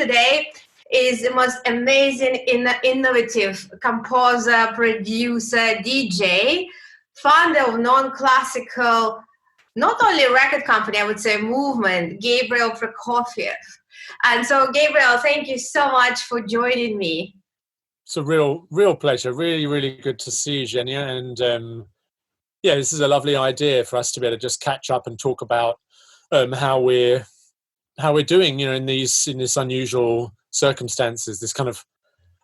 today is the most amazing, innovative composer, producer, DJ, founder of non-classical, not only record company, I would say movement, Gabriel Prokofiev. And so, Gabriel, thank you so much for joining me. It's a real pleasure. Really, really good to see you, GéNIA. And yeah, this is a lovely idea for us to be able to just catch up and talk about how we're doing, in this unusual circumstances. This kind of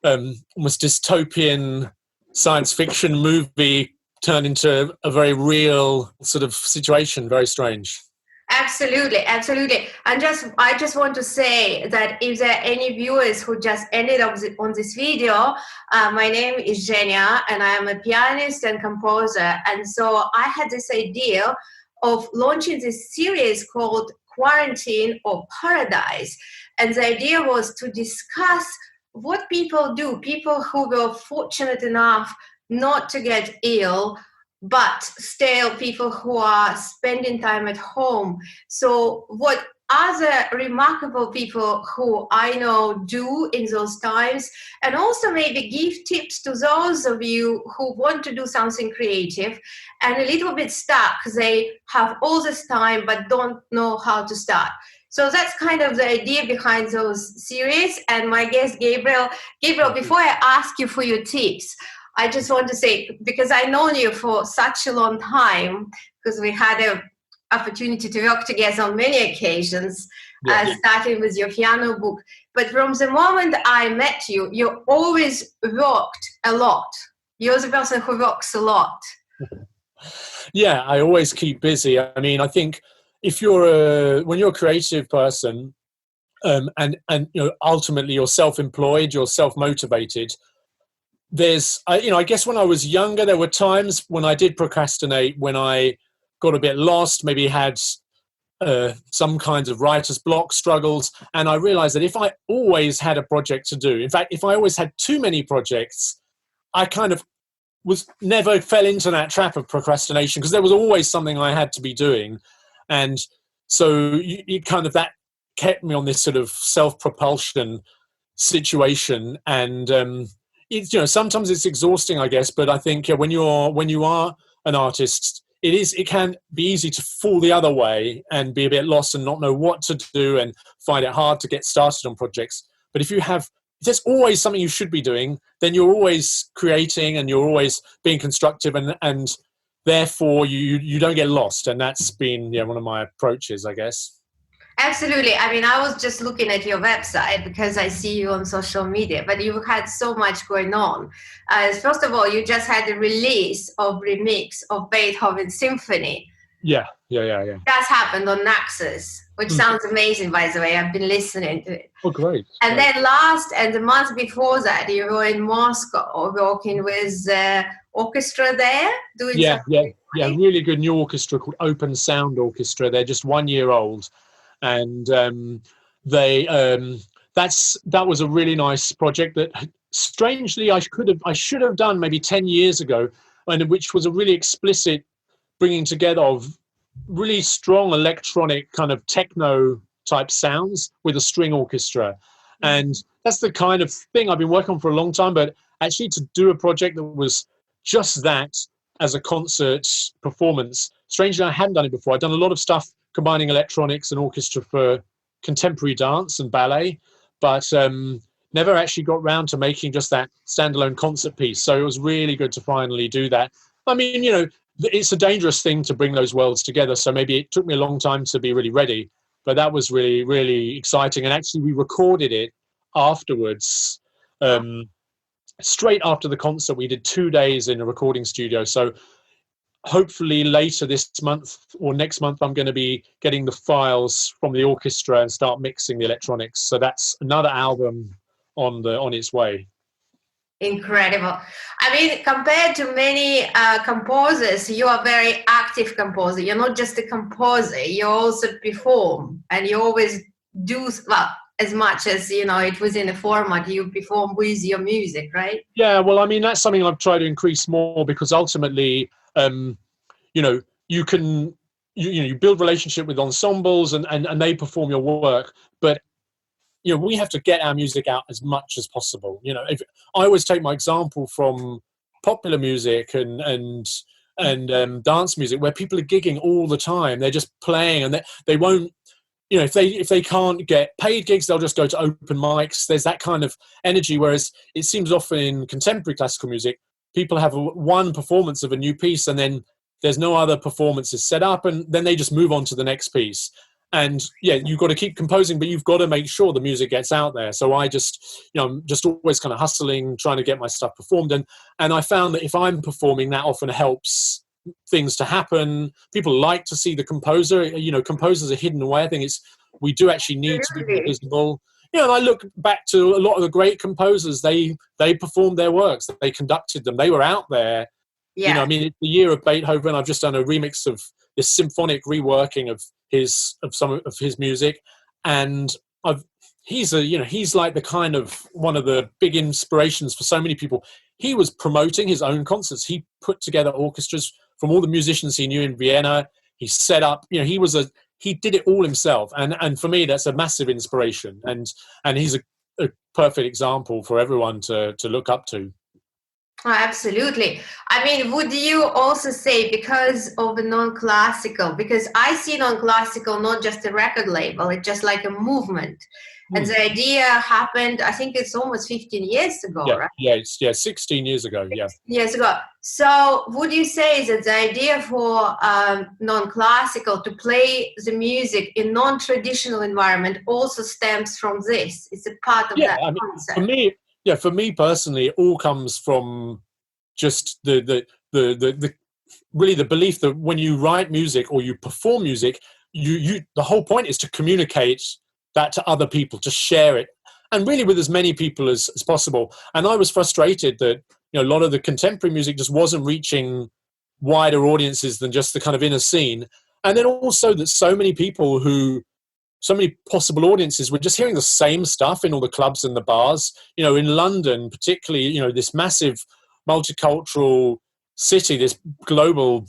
almost dystopian science fiction movie turned into a very real sort of situation. Very strange. Absolutely, absolutely. And I just want to say that if there are any viewers who just ended up on this video, my name is GéNIA and I am a pianist and composer. And so I had this idea of launching this series called Quarantine or Paradise. And the idea was to discuss what people do, people who were fortunate enough not to get ill, but still people who are spending time at home. So what other remarkable people who I know do in those times, and also maybe give tips to those of you who want to do something creative and a little bit stuck. They have all this time but don't know how to start. So that's kind of the idea behind those series. And my guest, Gabriel, before I ask you for your tips, I just want to say, because I've known you for such a long time, because we had an opportunity to work together on many occasions, starting with your piano book. But from the moment I met you, you always worked a lot. You're the person who works a lot. Yeah, I always keep busy. I mean, I think if when you're a creative person, and ultimately you're self-employed, you're self-motivated. I guess when I was younger, there were times when I did procrastinate, when I got a bit lost, maybe had some kinds of writer's block struggles. And I realized that if I always had a project to do, in fact, if I always had too many projects, I kind of never fell into that trap of procrastination because there was always something I had to be doing. And so that kept me on this sort of self-propulsion situation. And sometimes it's exhausting, I guess, but I think when you are an artist, it can be easy to fall the other way and be a bit lost and not know what to do and find it hard to get started on projects. But if there's always something you should be doing, then you're always creating and you're always being constructive, and therefore you don't get lost. And that's been one of my approaches, I guess. Absolutely. I mean, I was just looking at your website because I see you on social media, but you had so much going on. First of all, you just had a release of remix of Beethoven's Symphony. Yeah. That's happened on Naxos, which sounds amazing, by the way. I've been listening to it. Oh, great. And then the month before that, you were in Moscow working with the orchestra there. Yeah. Really good new orchestra called Open Sound Orchestra. They're just 1 year old. And that was a really nice project that strangely I should have done maybe 10 years ago, and which was a really explicit bringing together of really strong electronic kind of techno type sounds with a string orchestra. And that's the kind of thing I've been working on for a long time, but actually to do a project that was just that as a concert performance, strangely I hadn't done it before. I'd done a lot of stuff combining electronics and orchestra for contemporary dance and ballet, but never actually got round to making just that standalone concert piece. So it was really good to finally do that. I mean, it's a dangerous thing to bring those worlds together. So maybe it took me a long time to be really ready, but that was really, really exciting. And actually we recorded it afterwards, straight after the concert. We did 2 days in a recording studio. So hopefully later this month or next month, I'm going to be getting the files from the orchestra and start mixing the electronics. So that's another album on its way. Incredible. I mean, compared to many composers, you are a very active composer. You're not just a composer, you also perform, and you always do, well, as much as, it was in a format, you perform with your music, right? Yeah, well, I mean, that's something I've tried to increase more, because ultimately, you build relationship with ensembles and they perform your work, but we have to get our music out as much as possible. If I always take my example from popular music and dance music, where people are gigging all the time. They're just playing, and they won't, if they can't get paid gigs, they'll just go to open mics. There's that kind of energy. Whereas it seems often in contemporary classical music, people have one performance of a new piece, and then there's no other performances set up, and then they just move on to the next piece. And yeah, you've got to keep composing, but you've got to make sure the music gets out there. So I just, I'm just always kind of hustling, trying to get my stuff performed. And I found that if I'm performing, that often helps things to happen. People like to see the composer. Composers are hidden away. I think we do actually need to be more visible. I look back to a lot of the great composers. They performed their works. They conducted them. They were out there. Yeah. It's the year of Beethoven. I've just done a remix of this symphonic reworking of some of his music, and he's like the kind of one of the big inspirations for so many people. He was promoting his own concerts. He put together orchestras from all the musicians he knew in Vienna. He set up, he did it all himself, and for me that's a massive inspiration, and he's a perfect example for everyone to look up to. Oh, absolutely. I mean, would you also say because of the non-classical, because I see non-classical not just a record label, it's just like a movement. And the idea happened, I think it's almost 15 years ago, right? Yeah, 16 years ago, yeah. Years ago. So would you say that the idea for non-classical to play the music in non-traditional environment also stems from this? It's a part of that concept. For me personally, it all comes from just the really the belief that when you write music or you perform music, the whole point is to communicate that to other people, to share it, and really with as many people as possible. And I was frustrated that a lot of the contemporary music just wasn't reaching wider audiences than just the kind of inner scene, and then also that so many possible audiences were just hearing the same stuff in all the clubs and the bars. In London particularly, this massive multicultural city, this global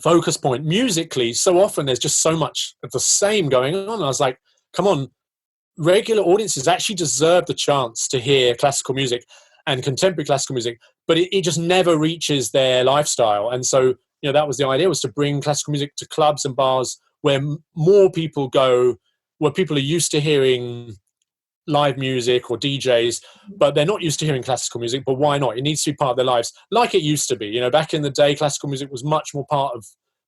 focus point musically, so often there's just so much of the same going on. And I was like, come on, regular audiences actually deserve the chance to hear classical music and contemporary classical music, but it just never reaches their lifestyle. And so that was the idea, was to bring classical music to clubs and bars where more people go, where people are used to hearing live music or DJs, but they're not used to hearing classical music. But why not? It needs to be part of their lives, like it used to be. Back in the day, classical music was much more part of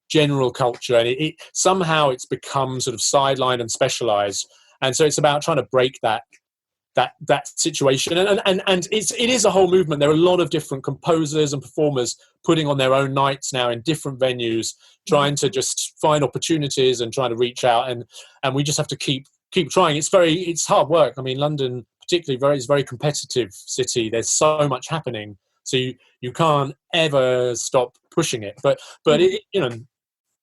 general culture, and it somehow it's become sort of sidelined and specialized. And so it's about trying to break that situation. And it is a whole movement. There are a lot of different composers and performers putting on their own nights now in different venues, trying to just find opportunities and trying to reach out. And we just have to keep trying. It's hard work. I mean, London particularly is a very competitive city. There's so much happening, so you can't ever stop pushing it. But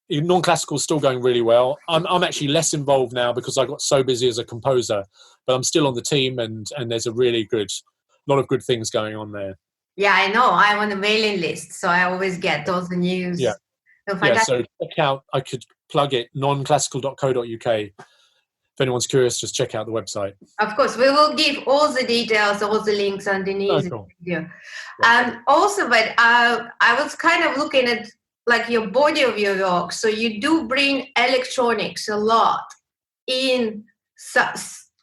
non-classical is still going really well. I'm actually less involved now because I got so busy as a composer, but I'm still on the team, and there's a lot of good things going on there. Yeah, I know. I'm on the mailing list, so I always get all the news. Yeah. So check out, I could plug it, nonclassical.co.uk. If anyone's curious, just check out the website. Of course, we will give all the details, all the links underneath the video. Also, but I was kind of looking at like your body of your work. So you do bring electronics a lot in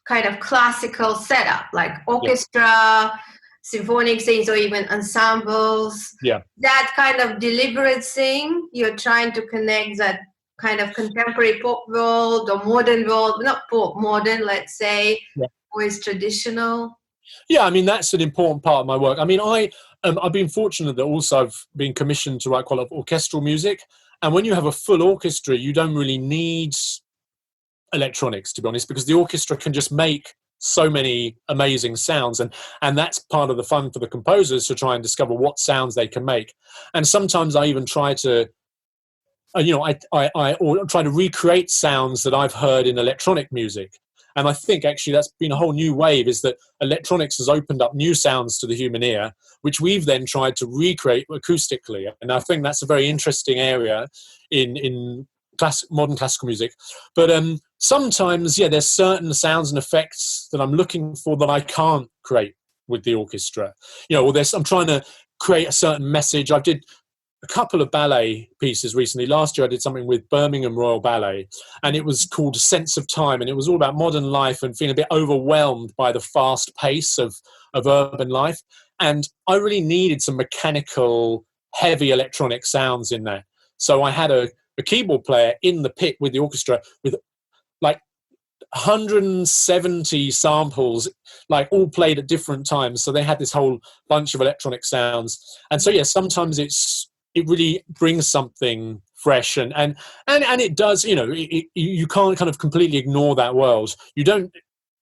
kind of classical setup, like orchestra, symphonic things, or even ensembles. Yeah. That kind of deliberate thing, you're trying to connect that kind of contemporary pop world or modern world, not pop, modern, let's say, with traditional. Yeah, I mean, that's an important part of my work. I mean, I've been fortunate that also I've been commissioned to write quite a lot of orchestral music. And when you have a full orchestra, you don't really need electronics, to be honest, because the orchestra can just make so many amazing sounds. And that's part of the fun for the composers, to try and discover what sounds they can make. And sometimes I even try to, I try to recreate sounds that I've heard in electronic music. And I think actually that's been a whole new wave, is that electronics has opened up new sounds to the human ear, which we've then tried to recreate acoustically. And I think that's a very interesting area in modern classical music. But sometimes, yeah, there's certain sounds and effects that I'm looking for that I can't create with the orchestra. Or I'm trying to create a certain message. I did a couple of ballet pieces recently. Last year I did something with Birmingham Royal Ballet, and it was called Sense of Time, and it was all about modern life and feeling a bit overwhelmed by the fast pace of urban life. And I really needed some mechanical, heavy electronic sounds in that. So I had a keyboard player in the pit with the orchestra with like 170 samples, like all played at different times. So they had this whole bunch of electronic sounds. And so, yeah, sometimes it really brings something fresh, and it does. You can't kind of completely ignore that world. You don't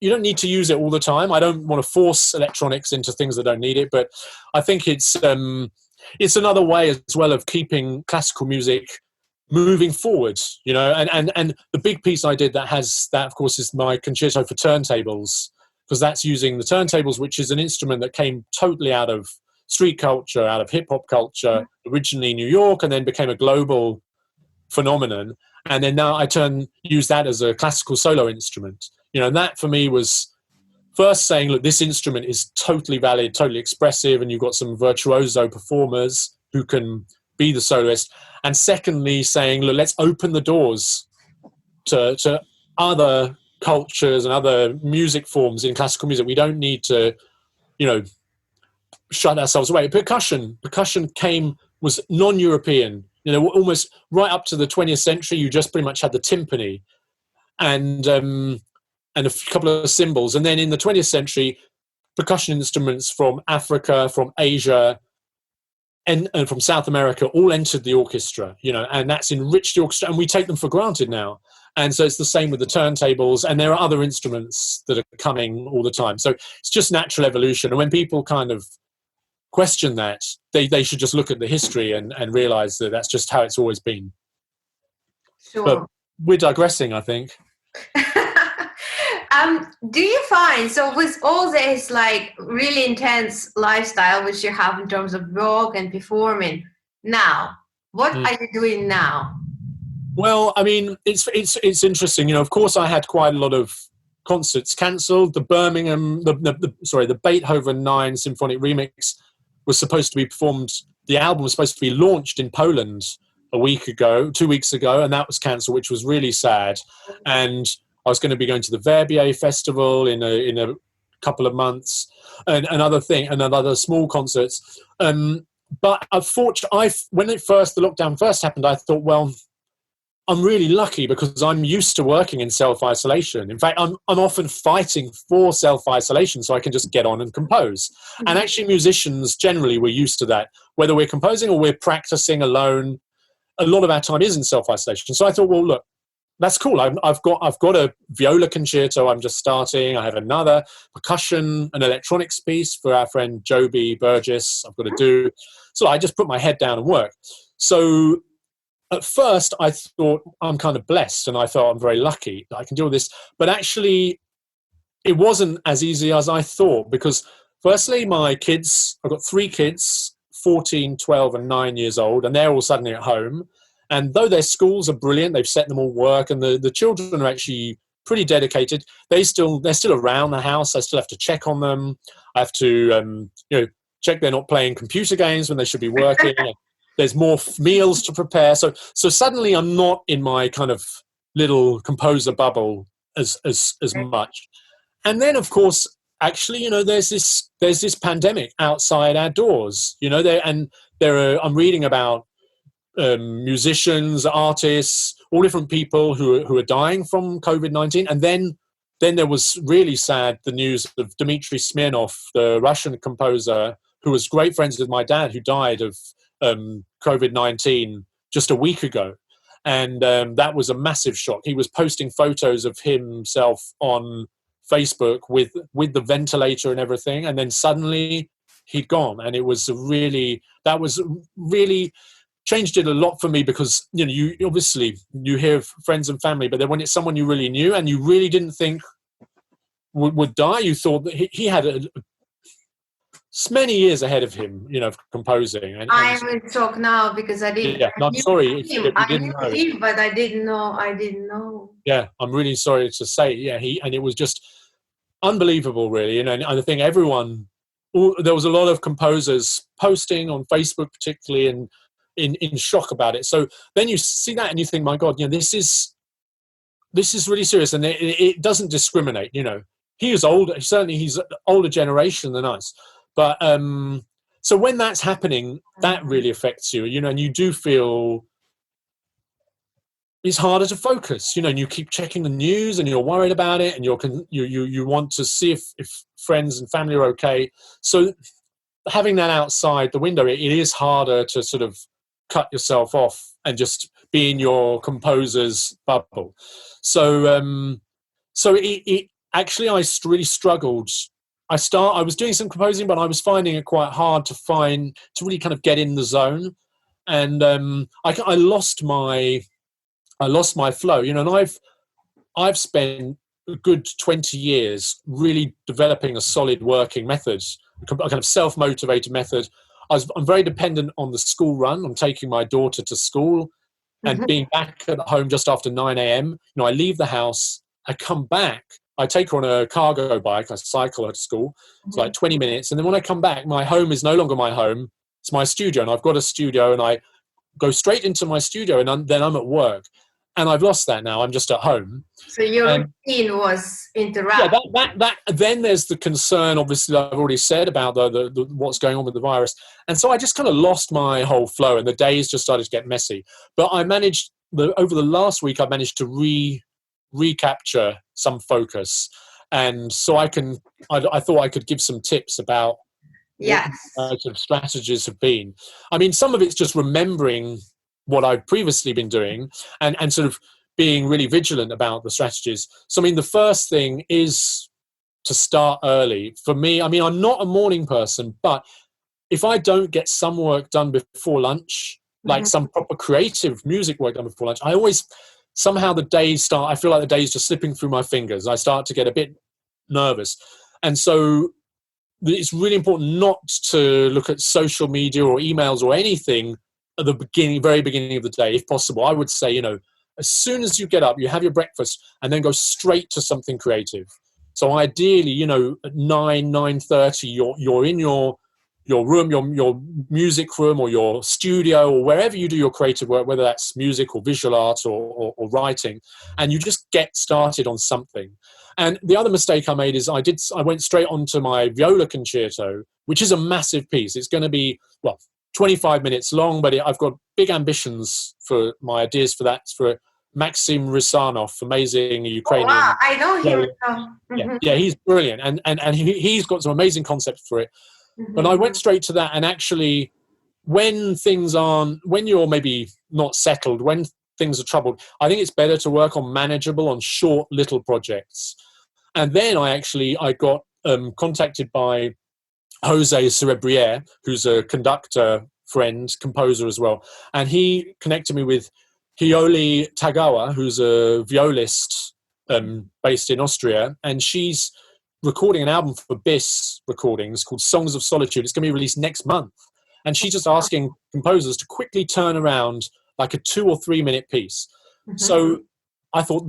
need to use it all the time. I don't want to force electronics into things that don't need it, but I think it's another way as well of keeping classical music moving forward, and the big piece I did that of course is my concerto for turntables, because that's using the turntables, which is an instrument that came totally out of street culture, out of hip-hop culture, originally New York, and then became a global phenomenon. And then now I use that as a classical solo instrument. And that for me was first saying, look, this instrument is totally valid, totally expressive, and you've got some virtuoso performers who can be the soloist. And secondly, saying, look, let's open the doors to other cultures and other music forms in classical music. We don't need to, shut ourselves away. Percussion was non-European. Almost right up to the 20th century, you just pretty much had the timpani and a couple of cymbals. And then in the 20th century, percussion instruments from Africa, from Asia, and from South America all entered the orchestra, and that's enriched the orchestra, and we take them for granted now. And so it's the same with the turntables, and there are other instruments that are coming all the time. So it's just natural evolution. And when people kind of question that, they should just look at the history and realize that that's just how it's always been. Sure. But we're digressing, I think. Do you find, so with all this like really intense lifestyle which you have in terms of work and performing now, what are you doing now? Well, I mean, it's interesting. Of course, I had quite a lot of concerts cancelled. The the Beethoven 9 Symphonic Remix was supposed to be performed. The album was supposed to be launched in Poland 2 weeks ago, and that was cancelled, which was really sad. And I was going to be going to the Verbier Festival in a couple of months, and other small concerts. But unfortunately, when the lockdown first happened, I thought, well, I'm really lucky because I'm used to working in self-isolation. In fact, I'm often fighting for self-isolation so I can just get on and compose. Mm-hmm. And actually, musicians generally, we're used to that. Whether we're composing or we're practicing alone, a lot of our time is in self-isolation. So I thought, well, look, that's cool. I've got a viola concerto I'm just starting. I have another percussion and electronics piece for our friend Joby Burgess I've got to do. So I just put my head down and work. So at first I thought I'm kind of blessed, and I thought I'm very lucky that I can do all this. But actually it wasn't as easy as I thought, because firstly, my kids, I've got 3 kids, 14, 12 and 9 years old, and they're all suddenly at home. And though their schools are brilliant, they've set them all work, and the children are actually pretty dedicated. They're still around the house. I still have to check on them. I have to check they're not playing computer games when they should be working. There's more meals to prepare. So suddenly I'm not in my kind of little composer bubble as much. And then of course, actually, there's this pandemic outside our doors. I'm reading about musicians, artists, all different people who are dying from COVID-19. And then there was really sad, the news of Dmitry Smirnov, the Russian composer who was great friends with my dad, who died of COVID-19 just a week ago. And that was a massive shock. He was posting photos of himself on Facebook with the ventilator and everything. And then suddenly he'd gone. And that was really changed it a lot for me, because you obviously you hear friends and family, but then when it's someone you really knew and you really didn't think would die, you thought that he had many years ahead of him, you know, of composing. And I'm in shock now because I didn't. yeah, I no, I'm knew sorry if him. you I didn't knew know. him, but I didn't know. I didn't know. Yeah, I'm really sorry to say. Yeah, and it was just unbelievable, really. You know, and I think there was a lot of composers posting on Facebook, particularly, and in shock about it. So then you see that and you think, my God, you know, this is really serious, and it doesn't discriminate. You know, he is older. Certainly, he's an older generation than us. But so when that's happening, that really affects you. You know, and you do feel it's harder to focus. You know, and you keep checking the news, and you're worried about it, and you want to see if friends and family are okay. So having that outside the window, it is harder to sort of cut yourself off and just be in your composer's bubble. So so it actually, I really struggled. I was doing some composing, but I was finding it quite hard to really kind of get in the zone. And I lost my flow, you know. And I've spent a good 20 years really developing a solid working method, a kind of self-motivated method. I'm very dependent on the school run. I'm taking my daughter to school and being back at home just after 9 a.m. You know, I leave the house, I come back, I take her on a cargo bike, I cycle her to school. It's like 20 minutes. And then when I come back, my home is no longer my home. It's my studio. And I've got a studio, and I go straight into my studio, and then I'm at work. And I've lost that now. I'm just at home. So your And routine was interrupted. yeah, that then there's the concern, obviously, that I've already said about the what's going on with the virus. And so I just kind of lost my whole flow, and the days just started to get messy. But I managed, over the last week, I managed to recapture some focus. And so I thought I could give some tips about Yes. what sort of strategies have been. I mean, some of it's just remembering what I've previously been doing, and sort of being really vigilant about the strategies. So, I mean, the first thing is to start early. For me, I mean, I'm not a morning person, but if I don't get some work done before lunch, like some proper creative music work done before lunch, I always, somehow I feel like the day's just slipping through my fingers. I start to get a bit nervous. And so it's really important not to look at social media or emails or anything at the very beginning of the day, if possible. I would say, you know, as soon as you get up, you have your breakfast, and then go straight to something creative. So ideally, you know, at 9:30, you're in your room, your music room, or your studio, or wherever you do your creative work, whether that's music or visual art or writing, and you just get started on something. And the other mistake I made is I went straight onto my viola concerto, which is a massive piece. It's going to be, 25 minutes long, but I've got big ambitions for my ideas for that. It's for Maxim Rysanov, amazing Ukrainian. Oh, wow, I know him. Yeah, he's brilliant, and he's got some amazing concepts for it. But I went straight to that, and actually, when you're maybe not settled, when things are troubled, I think it's better to work on short little projects. And then I got contacted by Jose Cerebriere, who's a conductor friend, composer as well. And he connected me with Hioli Tagawa, who's a violist based in Austria. And she's recording an album for BIS Recordings called Songs of Solitude. It's going to be released next month. And she's just asking composers to quickly turn around like a 2 or 3 minute piece. So I thought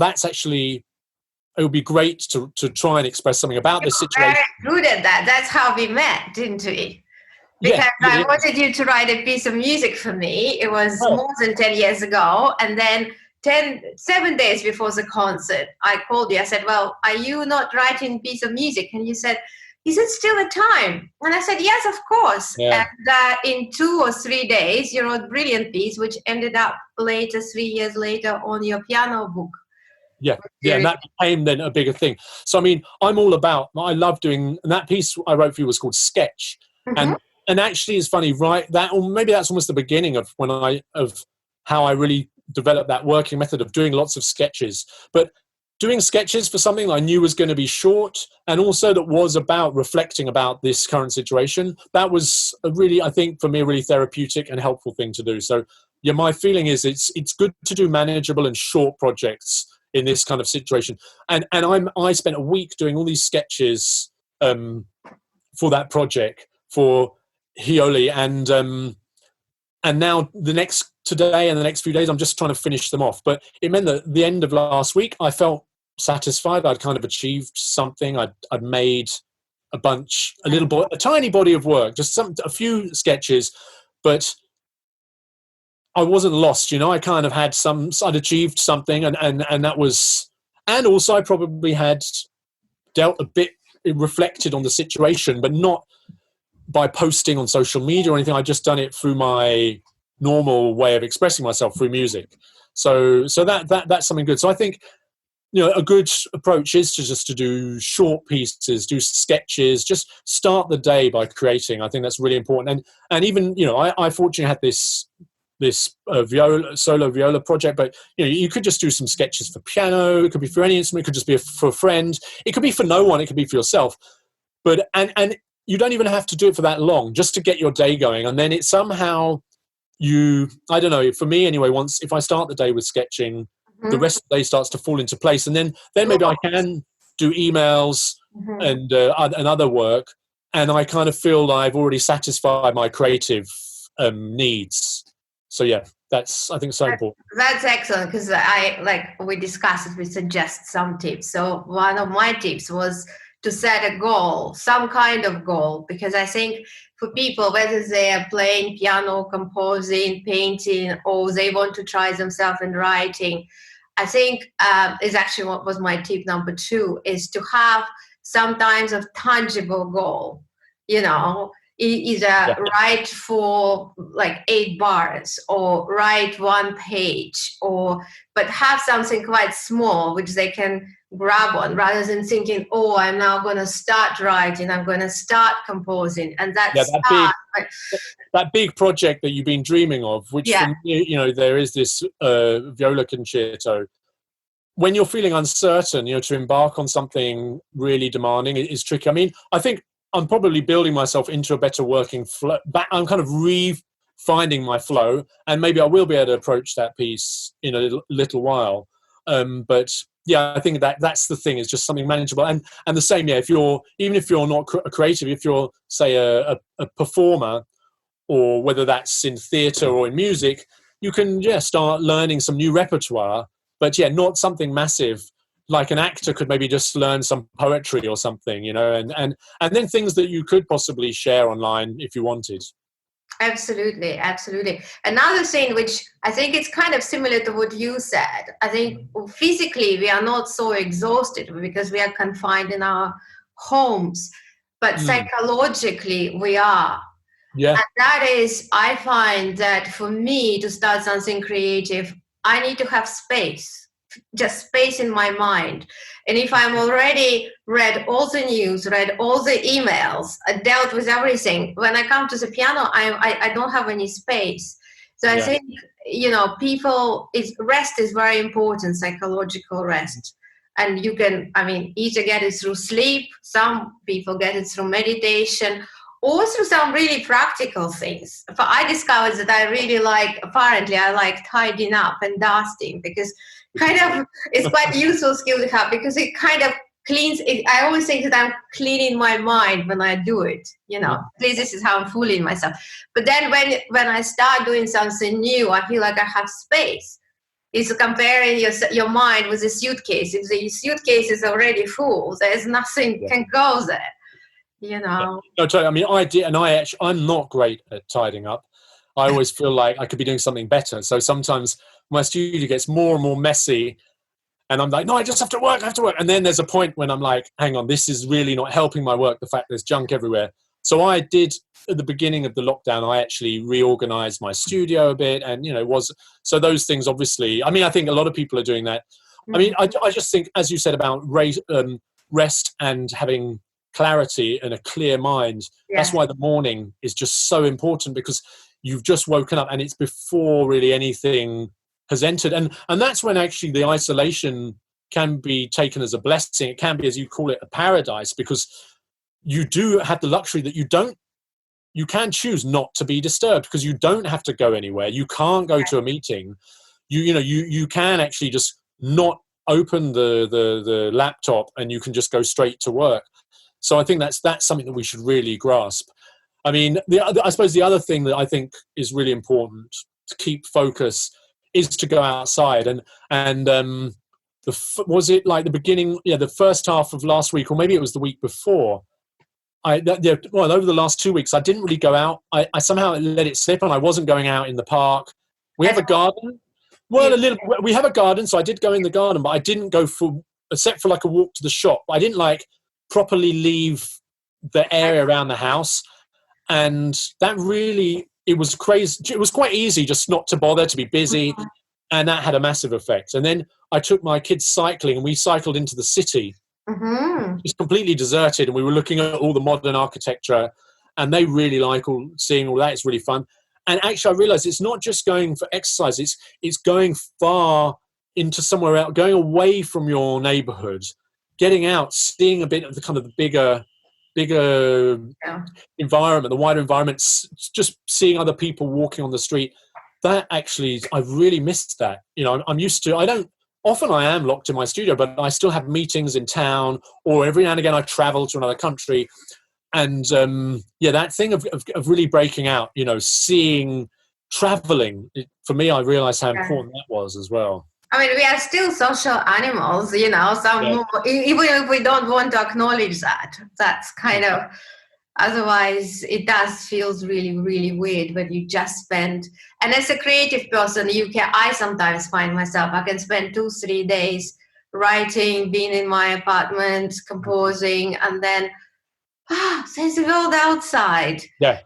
it would be great to try and express something about this situation. Very good at that. That's how we met, didn't we? Because I wanted you to write a piece of music for me. It was more than 10 years ago. And then 7 days before the concert, I called you. I said, well, are you not writing a piece of music? And you said, is it still a time? And I said, yes, of course. Yeah. And in 2 or 3 days, you wrote a brilliant piece, which ended up 3 years later, on your piano book. Yeah, and that became then a bigger thing. So, I mean, I love doing, and that piece I wrote for you was called Sketch. And actually it's funny, right? Or maybe that's almost the beginning of how I really developed that working method of doing lots of sketches. But doing sketches for something I knew was going to be short, and also that was about reflecting about this current situation, that was I think, for me, a really therapeutic and helpful thing to do. So, yeah, my feeling is it's good to do manageable and short projects in this kind of situation. And I spent a week doing all these sketches for that project. for Hioli, and now today and the next few days, I'm just trying to finish them off. But it meant that at the end of last week, I felt satisfied. I'd kind of achieved something. I'd made a tiny body of work, just a few sketches, but I wasn't lost. I kind of I'd achieved something, and that was, and also I probably had dealt a bit, reflected on the situation, but not by posting on social media or anything. I just done it through my normal way of expressing myself through music. So that's something good. So I think, a good approach is to do short pieces, do sketches, just start the day by creating. I think that's really important. And even, I fortunately had this solo viola project, but you could just do some sketches for piano. It could be for any instrument. It could just be for a friend. It could be for no one. It could be for yourself. But and you don't even have to do it for that long, just to get your day going. And then it somehow I don't know, for me anyway, if I start the day with sketching, the rest of the day starts to fall into place. And then maybe I can do emails and other work, and I kind of feel I've already satisfied my creative needs. So yeah, I think so important. That's excellent, because we discussed it, we suggest some tips. So one of my tips was to set a goal, some kind of goal, because I think for people, whether they are playing piano, composing, painting, or they want to try themselves in writing, I think is actually what was my tip number 2, is to have sometimes a tangible goal, either write for 8 bars or write 1 page, but have something quite small which they can grab on, rather than thinking, I'm now going to start writing, I'm going to start composing, and that big project that you've been dreaming of, which for me, there is this viola concerto. When you're feeling uncertain, to embark on something really demanding is tricky. I mean, I think I'm probably building myself into a better working flow. I'm kind of finding my flow, and maybe I will be able to approach that piece in a little while. But yeah, I think that's the thing, is just something manageable. And the same, even if you're not a creative, if you're, say, a performer, or whether that's in theatre or in music, you can start learning some new repertoire. But not something massive. Like an actor could maybe just learn some poetry or something, and then things that you could possibly share online if you wanted. Absolutely. Another thing, which I think it's kind of similar to what you said, I think physically we are not so exhausted because we are confined in our homes, but psychologically we are. Yeah. And that is, I find that for me to start something creative, I need to have space, just space in my mind. And if I'm already read all the news, read all the emails, dealt with everything, when I come to the piano, I don't have any space. So I think, rest is very important, psychological rest. And you can, either get it through sleep, some people get it through meditation, or through some really practical things. But I discovered that I like tidying up and dusting, because it's quite a useful skill to have, because it kind of cleans it. I always think that I'm cleaning my mind when I do it, at least this is how I'm fooling myself. But then when I start doing something new, I feel like I have space. It's comparing your mind with a suitcase. If the suitcase is already full, there's nothing can go there. No, totally. I mean, I'm not great at tidying up. I always feel like I could be doing something better. So sometimes my studio gets more and more messy, and I'm like, no, I have to work. And then there's a point when I'm like, hang on, this is really not helping my work, the fact there's junk everywhere. So I did, at the beginning of the lockdown, I actually reorganized my studio a bit, and, so those things, obviously, I think a lot of people are doing that. I mean, I just think, as you said about rest and having clarity and a clear mind, that's why the morning is just so important, because you've just woken up and it's before really anything has entered, and that's when actually the isolation can be taken as a blessing. It can be, as you call it, a paradise, because you do have the luxury that you can choose not to be disturbed, because you don't have to go anywhere. You can't go to a meeting. You can actually just not open the laptop, and you can just go straight to work. So I think that's something that we should really grasp. I mean, I suppose the other thing that I think is really important to keep focus is to go outside. And was it like the beginning? Yeah, the first half of last week, or maybe it was the week before. Well, over the last 2 weeks, I didn't really go out. I somehow let it slip, and I wasn't going out in the park. We have a garden. Well, we have a garden, so I did go in the garden, but I didn't go except for like a walk to the shop. I didn't like properly leave the area around the house, and that really, it was crazy. It was quite easy just not to bother, to be busy, and that had a massive effect. And then I took my kids cycling, and we cycled into the city. It's completely deserted, and we were looking at all the modern architecture, and they really like seeing all that. It's really fun. And actually, I realized it's not just going for exercise, it's going far into somewhere else, going away from your neighborhood, getting out, seeing a bit of the kind of the bigger environment, the wider environment, just seeing other people walking on the street. That actually, I've really missed that. You know, I'm used to, often I am locked in my studio, but I still have meetings in town, or every now and again I travel to another country. And that thing of really breaking out, you know, traveling, for me, I realized how important that was as well. I mean, we are still social animals, you know, even if we don't want to acknowledge that. That's kind of, otherwise it does feels really, really weird when you just spend, and as a creative person, I sometimes find myself, I can spend 2-3 days writing, being in my apartment, composing, and then there's the world outside. Yeah.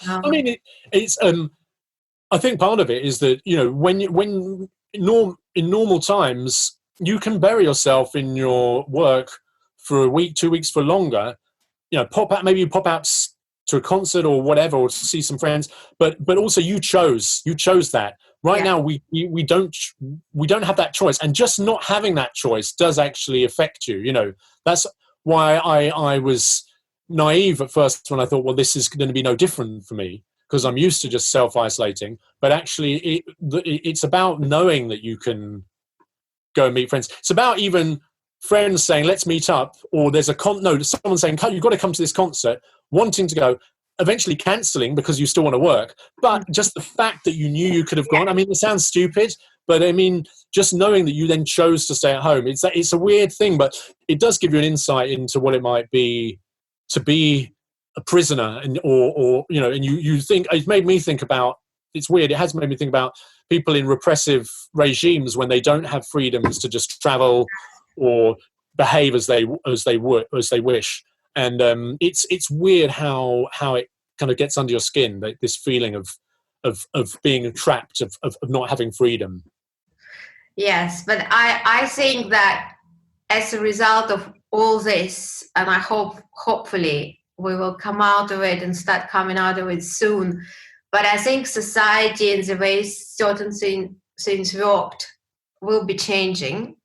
I mean, it's I think part of it is that, you know, when in normal times, you can bury yourself in your work for a week, 2 weeks, for longer. You know, maybe you pop out to a concert or whatever, or to see some friends. But also, you chose that. Right now, we don't have that choice, and just not having that choice does actually affect you. You know, that's why I was naive at first when I thought, well, this is going to be no different for me, because I'm used to just self-isolating. But actually, it's about knowing that you can go and meet friends. It's about even friends saying, let's meet up, or there's someone saying, you've got to come to this concert, wanting to go, eventually cancelling because you still want to work. But just the fact that you knew you could have gone, I mean, it sounds stupid, but I mean, just knowing that you then chose to stay at home, it's a weird thing, but it does give you an insight into what it might be to be a prisoner, or you know, and you think, it made me think about, it's weird, it has made me think about people in repressive regimes when they don't have freedoms to just travel or behave as they wish. And it's weird how it kind of gets under your skin, this feeling of being trapped, of not having freedom. Yes, but I think that as a result of all this, and I hopefully we will come out of it and start coming out of it soon. But I think society and the way certain things worked will be changing.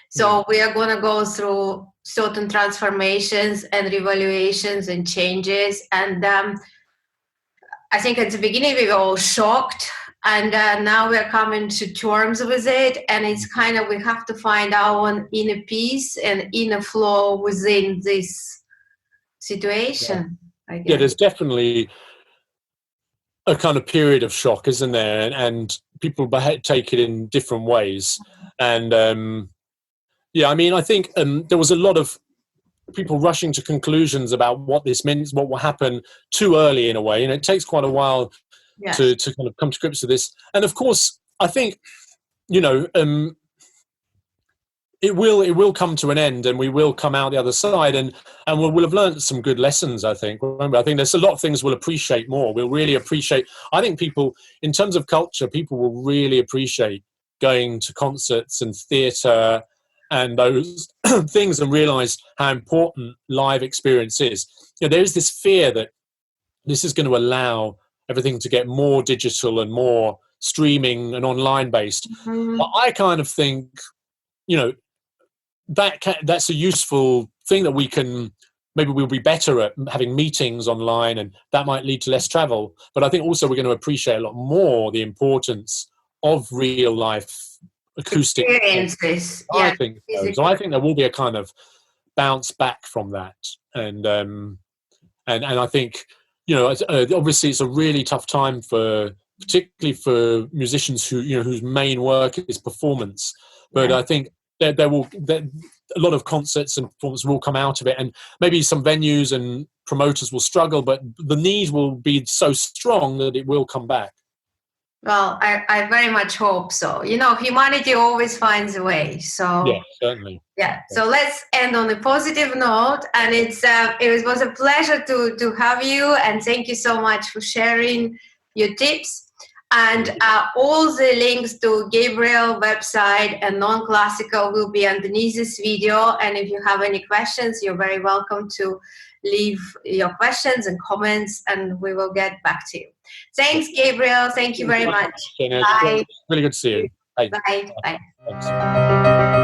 So we are going to go through certain transformations and revaluations and changes. And I think at the beginning we were all shocked, and now we're coming to terms with it. And it's kind of, we have to find our own inner peace and inner flow within this situation. I guess. Yeah, there's definitely a kind of period of shock, isn't there? And people take it in different ways. And I mean, I think there was a lot of people rushing to conclusions about what this means, what will happen, too early in a way. And it takes quite a while to kind of come to grips with this. And of course, I think, you know, it will come to an end, and we will come out the other side, and we'll have learned some good lessons, I think. Remember, I think there's a lot of things we'll appreciate more. We'll really appreciate, I think people, in terms of culture, people will really appreciate going to concerts and theatre and those things, and realize how important live experience is. You know, there is this fear that this is going to allow everything to get more digital and more streaming and online based. But I kind of think, you know, that's a useful thing, that maybe we'll be better at having meetings online, and that might lead to less travel. But I think also we're going to appreciate a lot more the importance of real life acoustic experiences. I think so. So I think there will be a kind of bounce back from that, and I think obviously it's a really tough time particularly for musicians whose main work is performance. But I think that a lot of concerts and performances will come out of it, and maybe some venues and promoters will struggle, but the need will be so strong that it will come back. Well, I very much hope so. Humanity always finds a way. So yeah, certainly. Yeah. So let's end on a positive note. And it was a pleasure to have you. And thank you so much for sharing your tips. And all the links to Gabriel website and non-classical will be underneath this video. And if you have any questions, you're very welcome to leave your questions and comments, and we will get back to you. Thanks, Gabriel. Thank you very much. Bye. Really good to see you. Bye. Bye.